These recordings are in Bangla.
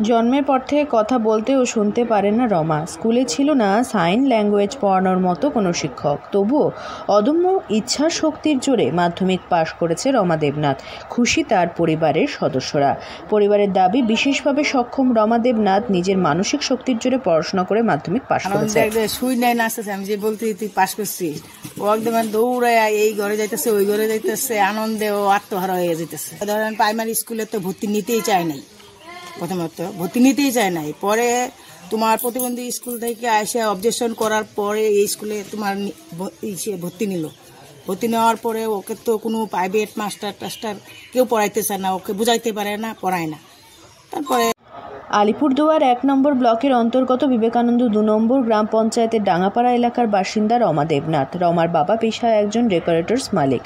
জন্মের পর থেকে কথা বলতে ও শুনতে পারে না রমা। স্কুলে ছিল না সাইন ল্যাঙ্গুয়েজ পড়ানোর মতো কোনো শিক্ষক। তবুও অদম্য ইচ্ছা শক্তির জোরে মাধ্যমিক পাশ করেছে রমা দেবনাথ। খুশি তার পরিবারের সদস্যরা। পরিবারের দাবি, বিশেষভাবে সক্ষম রমা দেবনাথ নিজের মানসিক শক্তির জোরে পড়াশোনা করে মাধ্যমিক পাশ করেছে। শুই নাই নাচতেছে, আমি যে বলতে তুই পাশ করছিস, ও একদম দৌড়ায় এই ঘরে যাইতেছে ওই ঘরে যাইতেছে, আনন্দে ও আত্মহারা হয়ে যেতেছে। ধরেন প্রাইমারি স্কুলে তো ভর্তি নিতেই চায় নাই, প্রথমত ভর্তি নিতেই চায় নাই। পরে তোমার প্রতিবন্ধী স্কুল থেকে এসে অবজেকশন করার পরে এই স্কুলে তোমার ভর্তি নিল। ভর্তি নেওয়ার পরে ওকে তো কোনো প্রাইভেট মাস্টার টাস্টার কেউ পড়াইতে চায় না, ওকে বুঝাইতে পারে না, পড়ায় না। তারপরে আলিপুরদুয়ার 1 নম্বর ব্লকের অন্তর্গত বিবেকানন্দ 2 নম্বর গ্রাম পঞ্চায়েতের ডাঙ্গাপাড়া এলাকার বাসিন্দা রমা দেবনাথ। রমার বাবা পেশায় একজন ডেকোরেটরস মালিক।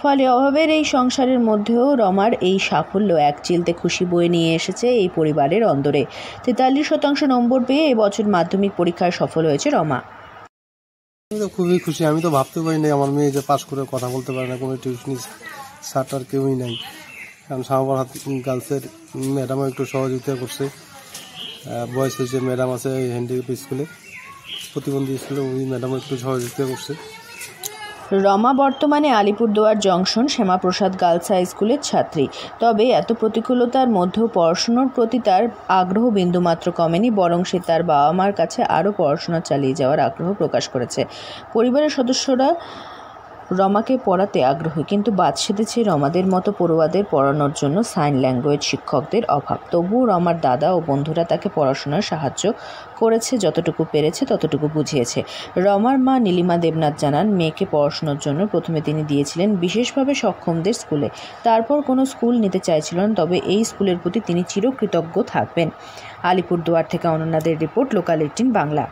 ফলে অভাবের এই সংসারের মধ্যেও রমার এই সাফল্য এক চিলতে খুশি বয়ে নিয়ে এসেছে এই পরিবারের অন্দরে। 43% নম্বর পেয়ে এবছর মাধ্যমিক পরীক্ষায় সফল হয়েছে রমা। আমি তো খুবই খুশি। আমি তো ভাবতে পারিনি আমার মেয়ে যে পাশ করে কথা বলতে পারে না, কোনো টিউশনি স্যার কেউই নাই। কারণ শাহবাগ গার্লসের ম্যাডামও একটু সহযোগিতা করছে। বয়সের যে ম্যাডাম আছে হ্যান্ডিক্যাপ স্কুলে, প্রতিবন্ধী স্কুলে, ওই ম্যাডামও একটু সহযোগিতা করছে। রমা বর্তমানে Alipurduar junction Shyamaprasad girls high স্কুলের ছাত্রী। তবে এত প্রতিকূলতার মধ্যেও পড়াশুনোর প্রতি তার আগ্রহ বিন্দুমাত্র কমেনি, বরং সে তার বাবা মার কাছে আরও পড়াশোনা চালিয়ে যাওয়ার আগ্রহ প্রকাশ করেছে। পরিবারের সদস্যরা রমাকে পড়াতে আগ্রহী, কিন্তু বাদ সেধেছে রমাদের মতো পড়ুয়াদের পড়ানোর জন্য সাইন ল্যাঙ্গুয়েজ শিক্ষকদের অভাব। তবুও রমার দাদা ও বন্ধুরা তাকে পড়াশোনায় সাহায্য করেছে, যতটুকু পেরেছে ততটুকু বুঝিয়েছে। রমার মা নীলিমা দেবনাথ জানান, মেয়েকে পড়াশোনার জন্য প্রথমে তিনি দিয়েছিলেন বিশেষভাবে সক্ষমদের স্কুলে, তারপর কোনো স্কুল নিতে চাইছিলেন, তবে এই স্কুলের প্রতি তিনি চিরকৃতজ্ঞ থাকবেন। আলিপুরদুয়ার থেকে অনন্যাদের রিপোর্ট, লোকাল 18 বাংলা।